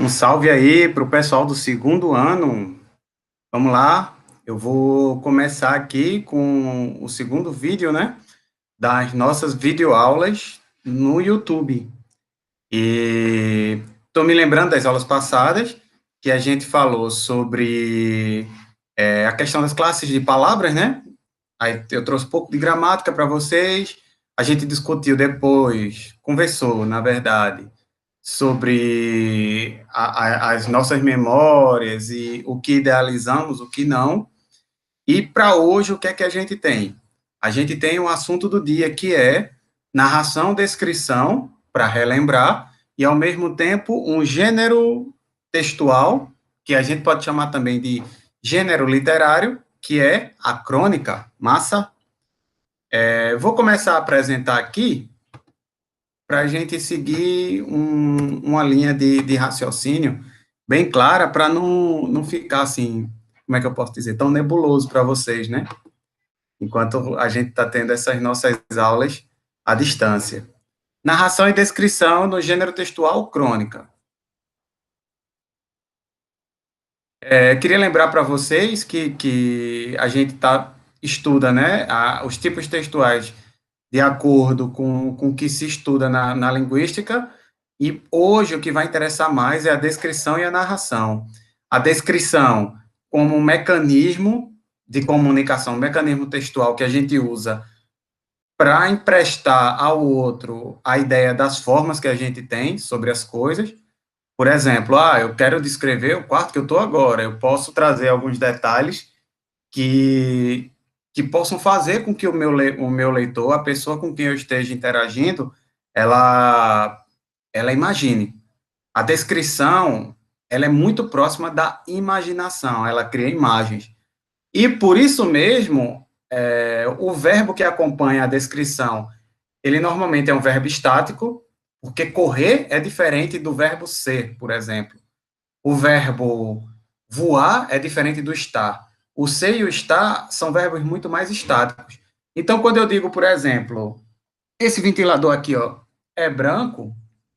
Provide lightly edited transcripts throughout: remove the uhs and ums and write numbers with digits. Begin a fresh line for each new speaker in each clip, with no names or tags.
Um salve aí para o pessoal do segundo ano. Vamos lá, eu vou começar aqui com o segundo vídeo, né, das nossas videoaulas no YouTube. E estou me lembrando das aulas passadas, que a gente falou sobre a questão das classes de palavras, né? Aí eu trouxe um pouco de gramática para vocês, a gente discutiu depois, conversou, na verdade, sobre as nossas memórias e o que idealizamos, o que não. E para hoje, o que é que a gente tem? A gente tem um assunto do dia que é narração, descrição, para relembrar, e ao mesmo tempo um gênero textual, que a gente pode chamar também de gênero literário, que é a crônica. Massa? Vou começar a apresentar aqui para a gente seguir uma linha de raciocínio bem clara, para não ficar assim, como é que eu posso dizer, tão nebuloso para vocês, né? Enquanto a gente está tendo essas nossas aulas à distância. Narração e descrição no gênero textual crônica. Queria lembrar para vocês que a gente estuda, né, os tipos textuais de acordo com o que se estuda na linguística, e hoje o que vai interessar mais é a descrição e a narração. A descrição como um mecanismo de comunicação, um mecanismo textual que a gente usa para emprestar ao outro a ideia das formas que a gente tem sobre as coisas. Por exemplo, eu quero descrever o quarto que eu estou agora, eu posso trazer alguns detalhes que possam fazer com que o meu leitor, a pessoa com quem eu esteja interagindo, ela, ela imagine. A descrição, ela é muito próxima da imaginação, ela cria imagens. E por isso mesmo, o verbo que acompanha a descrição, ele normalmente é um verbo estático, porque correr é diferente do verbo ser, por exemplo. O verbo voar é diferente do estar. O ser e o estar são verbos muito mais estáticos. Então, quando eu digo, por exemplo, esse ventilador aqui, ó, é branco,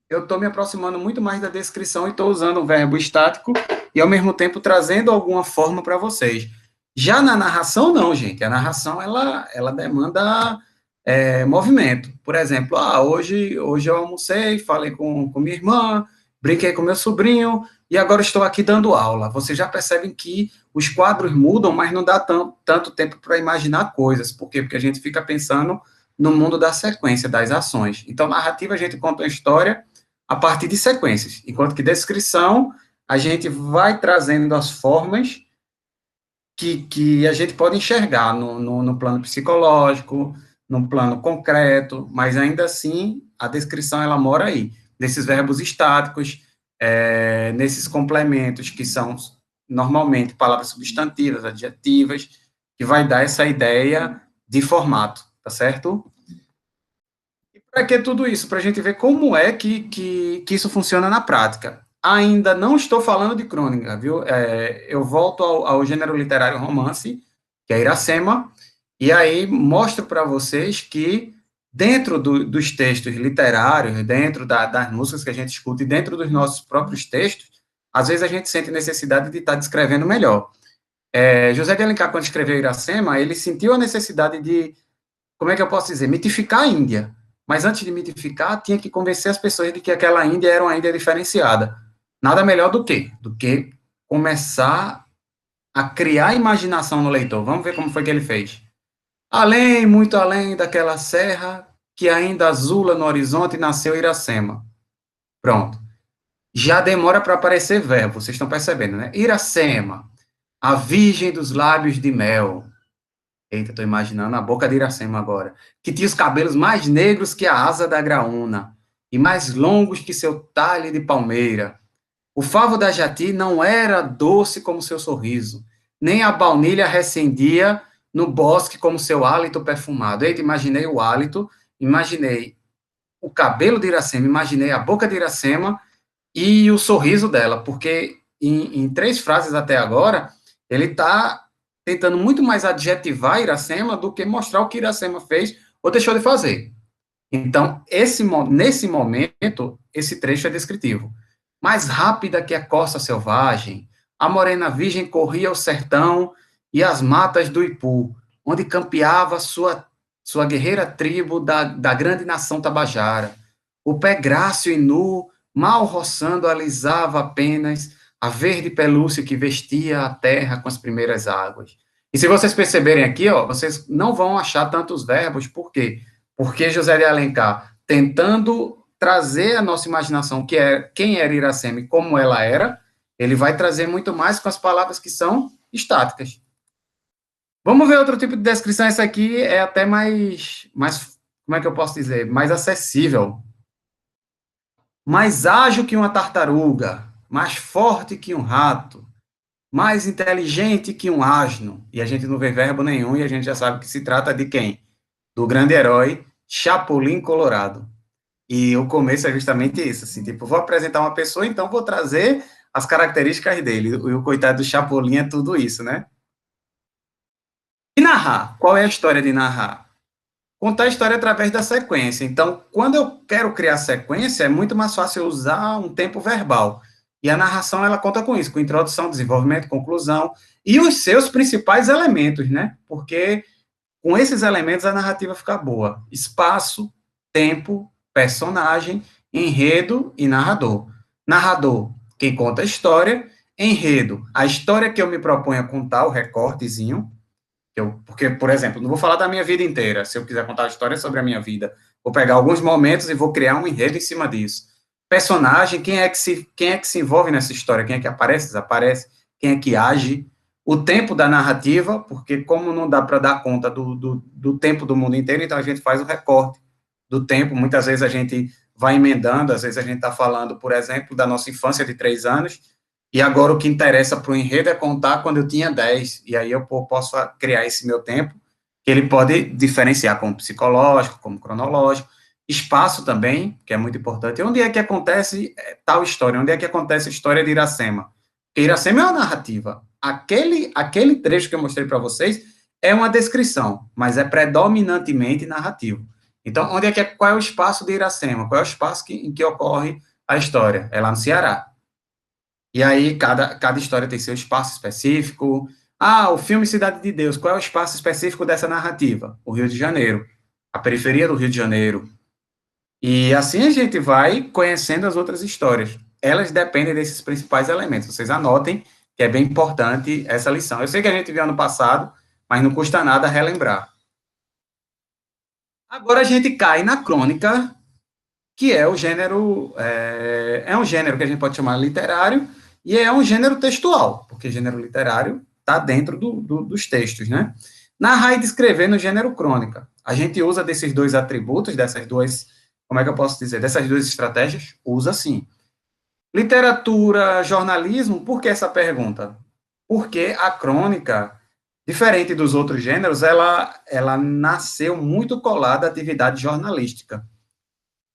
eu estou me aproximando muito mais da descrição e estou usando o verbo estático e, ao mesmo tempo, trazendo alguma forma para vocês. Já na narração, não, gente. A narração, ela demanda movimento. Por exemplo, hoje eu almocei, falei com minha irmã, brinquei com meu sobrinho e agora estou aqui dando aula. Vocês já percebem que os quadros mudam, mas não dá tanto tempo para imaginar coisas. Por quê? Porque a gente fica pensando no mundo da sequência, das ações. Então, narrativa, a gente conta uma história a partir de sequências, enquanto que descrição, a gente vai trazendo as formas que a gente pode enxergar no plano psicológico, no plano concreto, mas ainda assim, a descrição, ela mora aí, nesses verbos estáticos, nesses complementos, que são, normalmente, palavras substantivas, adjetivas, que vai dar essa ideia de formato, tá certo? Para que tudo isso? Para a gente ver como é que isso funciona na prática. Ainda não estou falando de crônica, viu? Eu volto ao gênero literário romance, que é Iracema, e aí mostro para vocês que dentro dos textos literários, dentro das músicas que a gente escuta e dentro dos nossos próprios textos, às vezes a gente sente necessidade de estar descrevendo melhor. José de Alencar, quando escreveu Iracema, ele sentiu a necessidade de, como é que eu posso dizer, mitificar a Índia. Mas antes de mitificar, tinha que convencer as pessoas de que aquela Índia era uma Índia diferenciada. Nada melhor do que começar a criar imaginação no leitor. Vamos ver como foi que ele fez. Além, muito além daquela serra que ainda azula no horizonte, nasceu Iracema. Pronto. Já demora para aparecer verbo, vocês estão percebendo, né? Iracema, a virgem dos lábios de mel. Eita, estou imaginando a boca de Iracema agora. Que tinha os cabelos mais negros que a asa da graúna, e mais longos que seu talhe de palmeira. O favo da jati não era doce como seu sorriso, nem a baunilha recendia no bosque como seu hálito perfumado. Eita, imaginei o hálito, imaginei o cabelo de Iracema, imaginei a boca de Iracema e o sorriso dela, porque em três frases até agora, ele está tentando muito mais adjetivar Iracema do que mostrar o que Iracema fez ou deixou de fazer. Então, nesse momento, esse trecho é descritivo. mais rápida que a corça selvagem, a morena virgem corria o sertão e as matas do Ipu, onde campeava sua guerreira tribo da grande nação tabajara. O pé grácil e nu, mal roçando, alisava apenas a verde pelúcia que vestia a terra com as primeiras águas. E se vocês perceberem aqui, ó, vocês não vão achar tantos verbos, por quê? Porque José de Alencar, tentando trazer a nossa imaginação, que é quem era Iracema e como ela era, ele vai trazer muito mais com as palavras que são estáticas. Vamos ver outro tipo de descrição. Essa aqui é até mais, como é que eu posso dizer? Mais acessível. Mais ágil que uma tartaruga, mais forte que um rato, mais inteligente que um asno. E a gente não vê verbo nenhum e a gente já sabe que se trata de quem? Do grande herói Chapolin Colorado. E o começo é justamente isso, assim, tipo, vou apresentar uma pessoa, então vou trazer as características dele. E o coitado do Chapolin é tudo isso, né? E narrar? Qual é a história de narrar? Contar a história através da sequência. Então, quando eu quero criar sequência, é muito mais fácil eu usar um tempo verbal. E a narração, ela conta com isso, com introdução, desenvolvimento, conclusão, e os seus principais elementos, né? Porque com esses elementos a narrativa fica boa. Espaço, tempo, personagem, enredo e narrador. Narrador, quem conta a história. Enredo, a história que eu me proponho a contar, o recortezinho, porque, por exemplo, não vou falar da minha vida inteira. Se eu quiser contar a história sobre a minha vida, vou pegar alguns momentos e vou criar um enredo em cima disso. Personagem, quem é que se envolve nessa história? Quem é que aparece, desaparece? Quem é que age? O tempo da narrativa, porque como não dá para dar conta do tempo do mundo inteiro, então a gente faz o recorte do tempo. Muitas vezes a gente vai emendando, às vezes a gente está falando, por exemplo, da nossa infância de 3 anos, e agora o que interessa para o enredo é contar quando eu tinha 10, e aí eu posso criar esse meu tempo, que ele pode diferenciar como psicológico, como cronológico, espaço também, que é muito importante. Onde é que acontece tal história? Onde é que acontece a história de Iracema? Porque Iracema é uma narrativa. Aquele trecho que eu mostrei para vocês é uma descrição, mas é predominantemente narrativo. Então, qual é o espaço de Iracema? Qual é o espaço em que ocorre a história? É lá no Ceará. E aí, cada história tem seu espaço específico. Ah, o filme Cidade de Deus, qual é o espaço específico dessa narrativa? O Rio de Janeiro, a periferia do Rio de Janeiro. E assim a gente vai conhecendo as outras histórias. Elas dependem desses principais elementos. Vocês anotem que é bem importante essa lição. Eu sei que a gente viu ano passado, mas não custa nada relembrar. Agora a gente cai na crônica, que é o gênero, é um gênero que a gente pode chamar literário, e é um gênero textual, porque gênero literário está dentro dos textos, né? Narrar e descrever no gênero crônica. A gente usa desses dois atributos, dessas duas, como é que eu posso dizer, dessas duas estratégias? Usa sim. Literatura, jornalismo, por que essa pergunta? Porque a crônica, diferente dos outros gêneros, ela nasceu muito colada à atividade jornalística.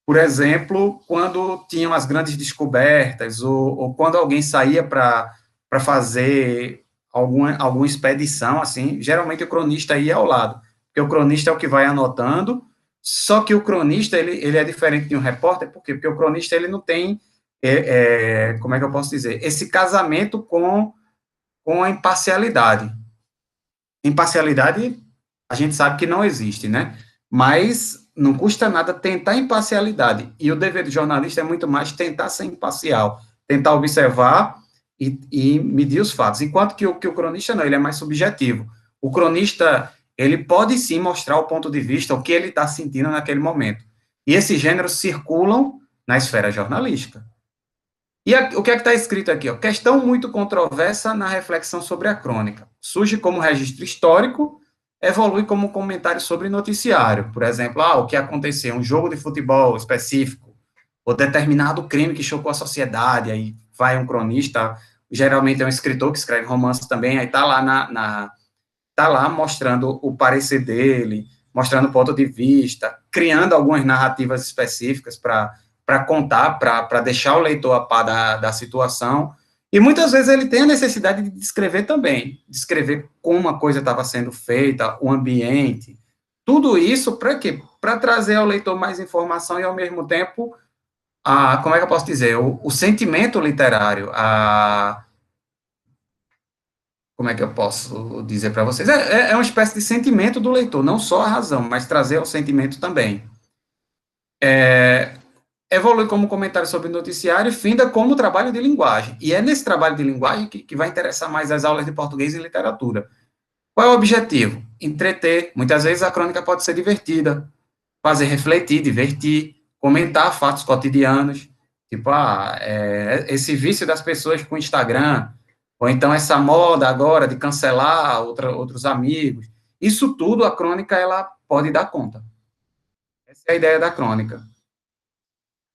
Por exemplo, quando tinham as grandes descobertas, ou quando alguém saía para fazer alguma expedição, assim, geralmente o cronista ia ao lado, porque o cronista é o que vai anotando, só que o cronista, ele é diferente de um repórter, por quê? Porque o cronista, ele não tem, como é que eu posso dizer, esse casamento com a imparcialidade. Imparcialidade, a gente sabe que não existe, né? Mas não custa nada tentar imparcialidade. E o dever do jornalista é muito mais tentar ser imparcial, tentar observar e medir os fatos. Enquanto que o cronista não, ele é mais subjetivo. O cronista, ele pode sim mostrar o ponto de vista, o que ele está sentindo naquele momento. E esses gêneros circulam na esfera jornalística. E o que é que está escrito aqui? Ó? Questão muito controversa na reflexão sobre a crônica. Surge como registro histórico, evolui como comentário sobre noticiário. Por exemplo, o que aconteceu, um jogo de futebol específico, ou determinado crime que chocou a sociedade, aí vai um cronista, geralmente é um escritor que escreve romance também, aí está lá tá lá mostrando o parecer dele, mostrando o ponto de vista, criando algumas narrativas específicas para contar, para deixar o leitor a par da situação. E muitas vezes ele tem a necessidade de descrever também, descrever como a coisa estava sendo feita, o ambiente. Tudo isso para quê? Para trazer ao leitor mais informação e, ao mesmo tempo, como é que eu posso dizer, o sentimento literário, como é que eu posso dizer para vocês? É uma espécie de sentimento do leitor, não só a razão, mas trazer o sentimento também. Evolui como comentário sobre noticiário e finda como trabalho de linguagem. E é nesse trabalho de linguagem que vai interessar mais as aulas de português e literatura. Qual é o objetivo? Entreter. Muitas vezes a crônica pode ser divertida, fazer refletir, divertir, comentar fatos cotidianos, tipo, esse vício das pessoas com o Instagram, ou então essa moda agora de cancelar outros amigos. Isso tudo a crônica ela pode dar conta. Essa é a ideia da crônica.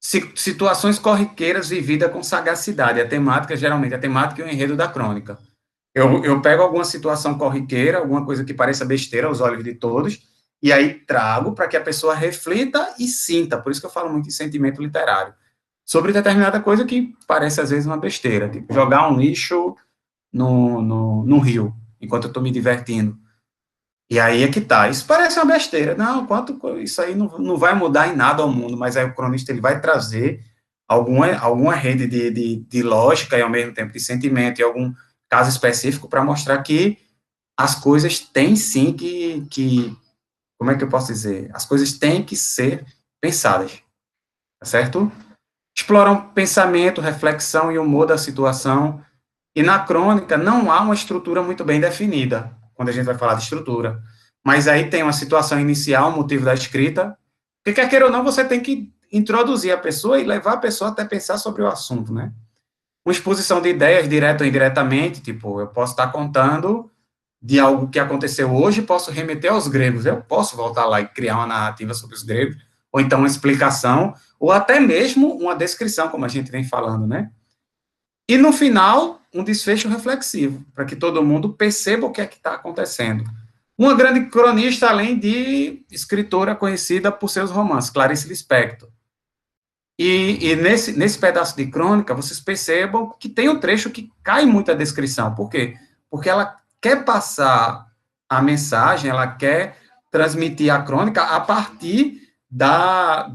Situações corriqueiras vividas com sagacidade, geralmente, a temática e o enredo da crônica. Eu pego alguma situação corriqueira, alguma coisa que pareça besteira aos olhos de todos, e aí trago para que a pessoa reflita e sinta, por isso que eu falo muito em sentimento literário, sobre determinada coisa que parece às vezes uma besteira, tipo jogar um lixo no rio, enquanto eu estou me divertindo. E aí é que tá, isso parece uma besteira, não, isso aí não vai mudar em nada ao mundo, mas aí o cronista ele vai trazer alguma rede de lógica e ao mesmo tempo de sentimento e algum caso específico para mostrar que as coisas têm sim como é que eu posso dizer? As coisas têm que ser pensadas, tá certo? Exploram pensamento, reflexão e humor da situação, e na crônica não há uma estrutura muito bem definida, quando a gente vai falar de estrutura. Mas aí tem uma situação inicial, um motivo da escrita, porque quer queira ou não, você tem que introduzir a pessoa e levar a pessoa até pensar sobre o assunto, né? Uma exposição de ideias, direto ou indiretamente, tipo, eu posso estar contando de algo que aconteceu hoje, posso remeter aos gregos, eu posso voltar lá e criar uma narrativa sobre os gregos, ou então uma explicação, ou até mesmo uma descrição, como a gente vem falando, né? E no final, um desfecho reflexivo, para que todo mundo perceba o que é que está acontecendo. Uma grande cronista, além de escritora conhecida por seus romances, Clarice Lispector. E nesse pedaço de crônica, vocês percebam que tem um trecho que cai muita descrição. Por quê? Porque ela quer passar a mensagem, ela quer transmitir a crônica a partir da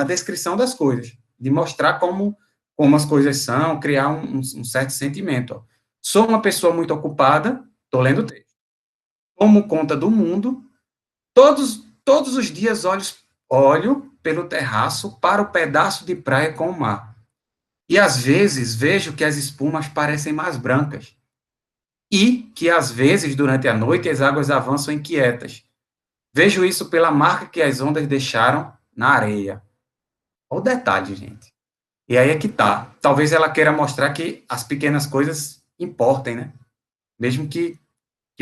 descrição das coisas, de mostrar como as coisas são, criar um certo sentimento. Ó. Sou uma pessoa muito ocupada, estou lendo o texto. Tomo conta do mundo, todos os dias olho pelo terraço para o pedaço de praia com o mar. E às vezes vejo que as espumas parecem mais brancas. E que às vezes, durante a noite, as águas avançam inquietas. Vejo isso pela marca que as ondas deixaram na areia. Olha o detalhe, gente. E aí é que tá. Talvez ela queira mostrar que as pequenas coisas importem, né? Mesmo que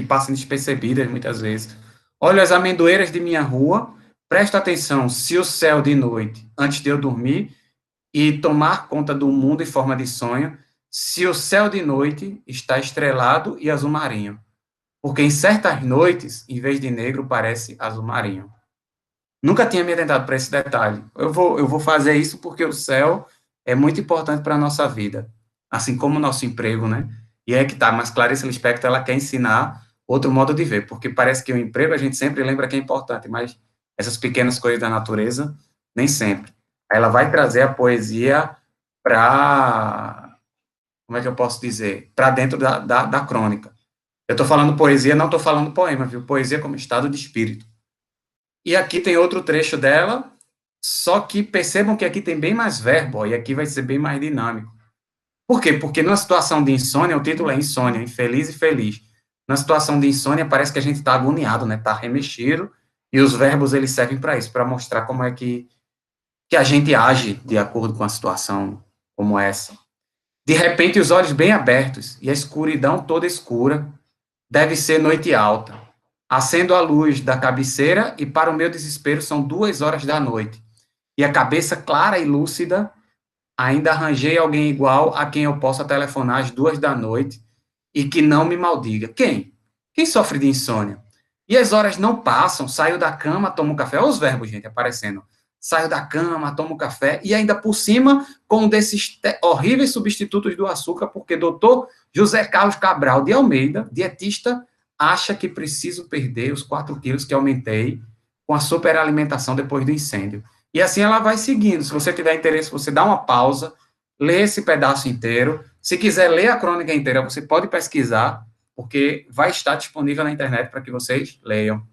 passem despercebidas muitas vezes. Olho as amendoeiras de minha rua, presto atenção se o céu de noite, antes de eu dormir, e tomar conta do mundo em forma de sonho, se o céu de noite está estrelado e azul marinho. Porque em certas noites, em vez de negro, parece azul marinho. Nunca tinha me atentado para esse detalhe. Eu vou fazer isso porque o céu é muito importante para a nossa vida, assim como o nosso emprego, né? E é que tá, mas Clarice Lispector, ela quer ensinar outro modo de ver, porque parece que o emprego a gente sempre lembra que é importante, mas essas pequenas coisas da natureza, nem sempre. Aí ela vai trazer a poesia para, como é que eu posso dizer? Para dentro da crônica. Eu estou falando poesia, não estou falando poema, viu? Poesia como estado de espírito. E aqui tem outro trecho dela, só que percebam que aqui tem bem mais verbo, ó, e aqui vai ser bem mais dinâmico. Por quê? Porque numa situação de insônia, o título é Insônia, infeliz e feliz. Na situação de insônia, parece que a gente está agoniado, né? Está remexido, e os verbos, eles servem para isso, para mostrar como é que a gente age de acordo com a situação como essa. De repente, os olhos bem abertos, e a escuridão toda escura, deve ser noite alta. Acendo a luz da cabeceira, e para o meu desespero são 2 horas da noite. E a cabeça clara e lúcida, ainda arranjei alguém igual a quem eu possa telefonar às 2 da noite e que não me maldiga. Quem? Quem sofre de insônia? E as horas não passam, saio da cama, tomo café. Olha os verbos, gente, aparecendo. Saio da cama, tomo café, e ainda por cima, com um desses horríveis substitutos do açúcar, porque doutor José Carlos Cabral de Almeida, dietista, acha que preciso perder os 4 quilos que aumentei com a superalimentação depois do incêndio. E assim ela vai seguindo. Se você tiver interesse, você dá uma pausa, lê esse pedaço inteiro. Se quiser ler a crônica inteira, você pode pesquisar, porque vai estar disponível na internet para que vocês leiam.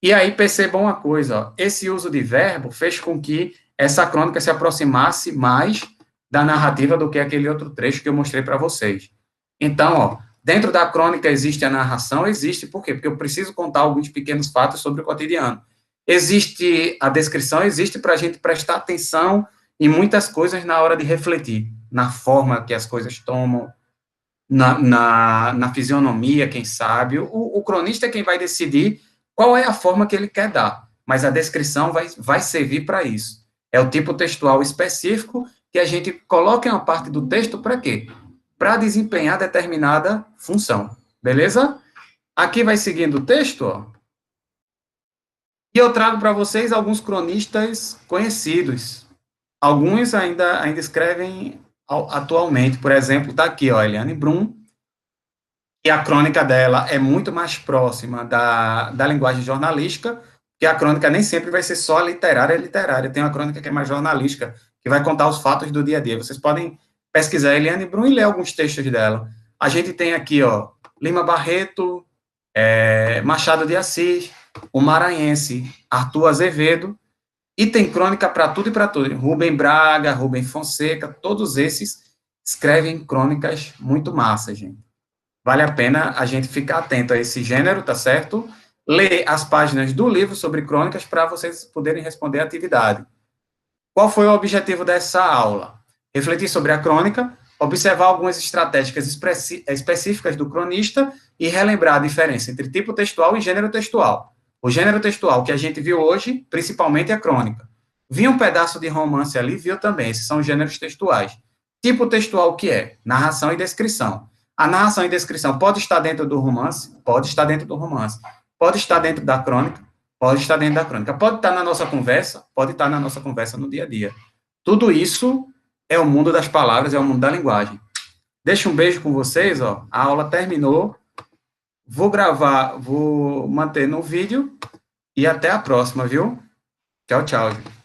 E aí percebam uma coisa, ó, esse uso de verbo fez com que essa crônica se aproximasse mais da narrativa do que aquele outro trecho que eu mostrei para vocês. Então, ó, dentro da crônica existe a narração, existe por quê? Porque eu preciso contar alguns pequenos fatos sobre o cotidiano. Existe a descrição, existe para a gente prestar atenção em muitas coisas na hora de refletir, na forma que as coisas tomam, na fisionomia, quem sabe. O cronista é quem vai decidir qual é a forma que ele quer dar, mas a descrição vai servir para isso. É o tipo textual específico que a gente coloca em uma parte do texto para quê? Para desempenhar determinada função, beleza? Aqui vai seguindo o texto, ó. E eu trago para vocês alguns cronistas conhecidos. Alguns ainda escrevem atualmente. Por exemplo, está aqui, ó, Eliane Brum, e a crônica dela é muito mais próxima da linguagem jornalística, que a crônica nem sempre vai ser só literária. Tem uma crônica que é mais jornalística, que vai contar os fatos do dia a dia. Vocês podem pesquisar Eliane Brum e ler alguns textos dela. A gente tem aqui, ó, Lima Barreto, Machado de Assis, o maranhense Arthur Azevedo, e tem crônica para tudo e para tudo. Rubem Braga, Rubem Fonseca, todos esses escrevem crônicas muito massas, gente. Vale a pena a gente ficar atento a esse gênero, tá certo? Ler as páginas do livro sobre crônicas para vocês poderem responder a atividade. Qual foi o objetivo dessa aula? Refletir sobre a crônica, observar algumas estratégias específicas do cronista e relembrar a diferença entre tipo textual e gênero textual. O gênero textual que a gente viu hoje, principalmente a crônica. Viu um pedaço de romance ali, viu também, esses são gêneros textuais. Tipo textual o que é? Narração e descrição. A narração e descrição pode estar dentro do romance? Pode estar dentro do romance. Pode estar dentro da crônica? Pode estar dentro da crônica. Pode estar na nossa conversa? Pode estar na nossa conversa no dia a dia. Tudo isso é o mundo das palavras, é o mundo da linguagem. Deixa um beijo com vocês, ó. A aula terminou. Vou gravar, vou manter no vídeo e até a próxima, viu? Tchau, tchau.